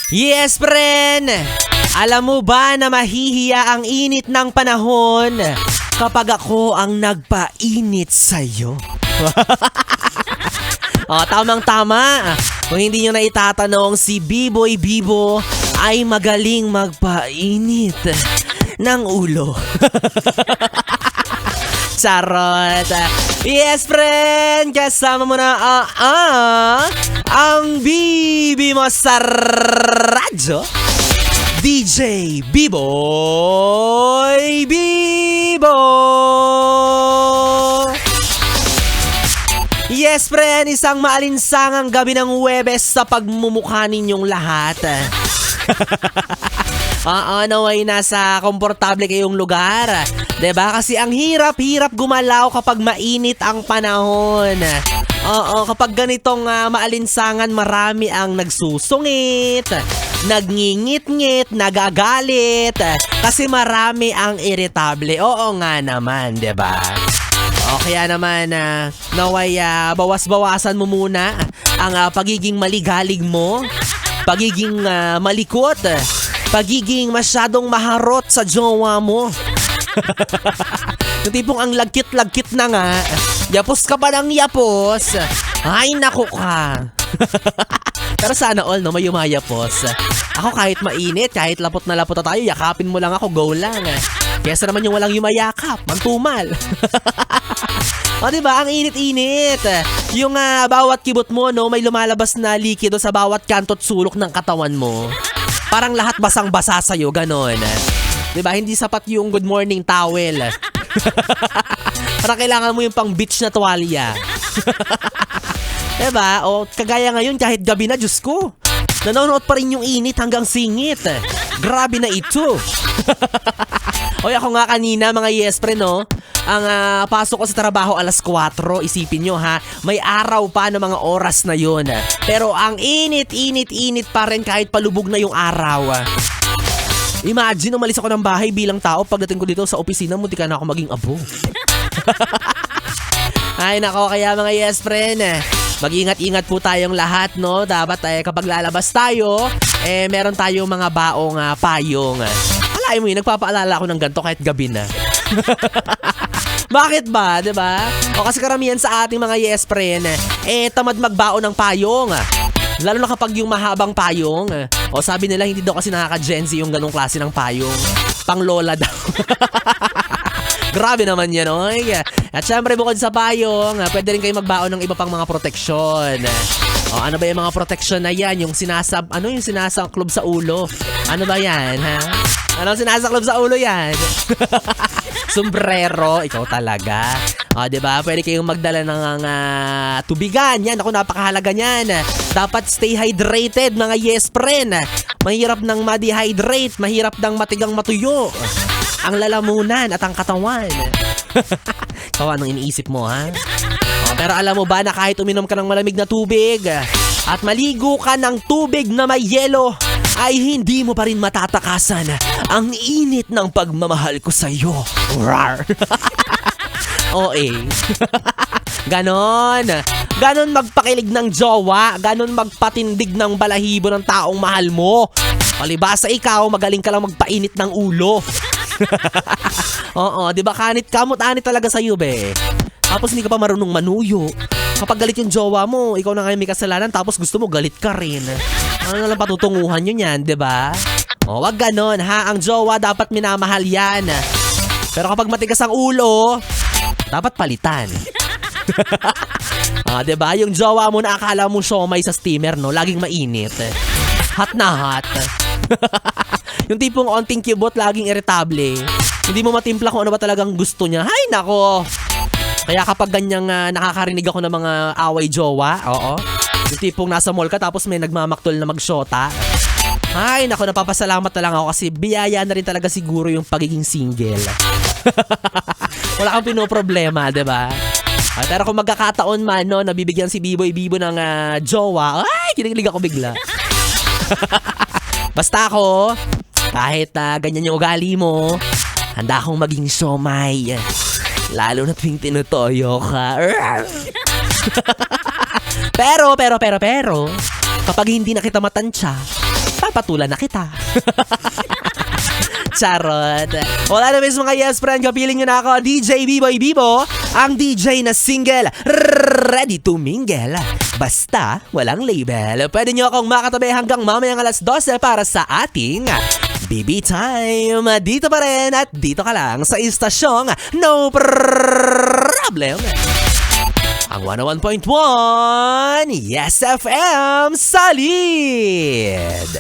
Yes, friend! Alam mo ba na mahihiya ang init ng panahon kapag ako ang nagpainit sa'yo? Tamang-tama. Kung hindi nyo na itatanong, si B-Boy Bibo ay magaling magpainit ng ulo. Charot. Yes, friend! Kasama mo na ang bibi mo sa radyo, DJ B-Boy Bibo! Yes, friend! Isang maalinsangang gabi ng Huwebes sa pagmumukha ninyong lahat. Naway nasa komportable kayong lugar. Diba? Kasi ang hirap-hirap gumalaw kapag mainit ang panahon. Kapag ganitong maalinsangan, marami ang nagsusungit, nagngingit-ngit, nagagalit. Kasi marami ang iritable. Oo nga naman, diba? O kaya naman, naway bawas-bawasan mo muna ang pagiging maligalig mo, pagiging malikot, pagiging masyadong maharot sa jowa mo. Yung tipong ang lagkit-lagkit na nga, yapos ka pa ng yapos. Ay, naku ka. Pero sana all, no, may yumayapos. Ako kahit mainit, kahit lapot na tayo, yakapin mo lang ako, go lang. Kesa naman yung walang yumayakap, mantumal. Diba? Ang init-init. Yung bawat kibot mo, no, may lumalabas na likido sa bawat kanto't sulok ng katawan mo. Parang lahat basang-basa sa'yo, ganon. Diba? Hindi sapat yung good morning towel. Parang kailangan mo yung pang beach na tuwalya. Diba? O kagaya ngayon, kahit gabi na, Diyos ko, nanonood pa rin yung init hanggang singit. Grabe na ito. Oy, ako nga kanina, mga yes friend, no? Ang pasok ko sa trabaho alas 4, isipin nyo ha, may araw pa ng mga oras na yun. Pero ang init pa rin kahit palubog na yung araw. Imagine, umalis ako ng bahay bilang tao, pagdating ko dito sa opisina, munti ka na ako maging abo. Ay nako, kaya mga yes friend, mag-ingat-ingat po tayong lahat, no? Dapat kapag lalabas tayo, meron tayong mga baong payong. Alay mo yun, nagpapaalala ako ng ganito kahit gabi na. Bakit ba, diba? O kasi karamihan sa ating mga yes friend, tamad magbaon ng payong. Lalo na kapag yung mahabang payong. O sabi nila, hindi daw kasi nakaka-Gen Z yung ganong klase ng payong. Pang lola daw. Grabe naman yan, oy. At syempre, bukod sa payong, pwede rin kayo magbaon ng iba pang mga proteksyon. O ano ba yung mga proteksyon na yan? Yung sinasangklob sa ulo? Ano ba yan, ha? Ano sinasaklob sa ulo yan? Sombrero, ikaw talaga. Diba? Pwede kayong magdala ng tubigan. Yan, ako napakahalaga niyan. Dapat stay hydrated, mga yes friend. Mahirap nang ma-dehydrate, mahirap nang matigang matuyo. Ang lalamunan at ang katawan. Kawa, anong iniisip mo, ha? Pero alam mo ba na kahit uminom ka ng malamig na tubig at maligo ka ng tubig na may yelo, ay hindi mo pa rin matatakasan ang init ng pagmamahal ko sa iyo. Rar. Ganon. Ganon magpakilig ng jowa. Ganon magpatindig ng balahibo ng taong mahal mo. Palibasa ikaw, magaling ka lang magpainit ng ulo. Oo, di ba kanit kamot-anit talaga sa'yo, be. Tapos hindi ka pa marunong manuyo. Kapag galit yung jowa mo, ikaw na ngayon may kasalanan, tapos gusto mo galit ka rin. Ano na lang patutunguhan yun yan, diba? O, wag ganon ha, ang jowa dapat minamahal yan. Pero kapag matigas ang ulo, dapat palitan. Diba? Yung jowa mo na akala mo siomay sa steamer, no? Laging mainit. Hot na hot. Yung tipong onting kibot, laging irritable. Hindi mo matimpla kung ano ba talagang gusto niya. Hay nako! Kaya kapag ganyang nakakarinig ako ng mga away jowa, yung tipong nasa mall ka tapos may nagmamaktol na magsyota. Ay, naku, napapasalamat na lang ako kasi biyaya na rin talaga siguro yung pagiging single. Wala kang pinoproblema, diba? Pero kung magkakataon man, no, nabibigyan si B-Boy Bibo ng jowa, ay, kinikilig ako bigla. Basta ako, kahit ganyan yung ugali mo, handa akong maging siomay. Lalo na tuwing tinutoyo ka. Pero, Kapag hindi na kita matansya, papatulan na kita. Charot. Wala na miss mga yes friend, kapiling nyo na ako, DJ B-Boy Bibo, ang DJ na single, ready to mingle. Basta, walang label. Pwede nyo akong makatabi hanggang mamayang alas 12 para sa ating BB Time. Dito pa rin at dito ka lang sa istasyong No Problem. Ang 101.1 Yes FM Solid.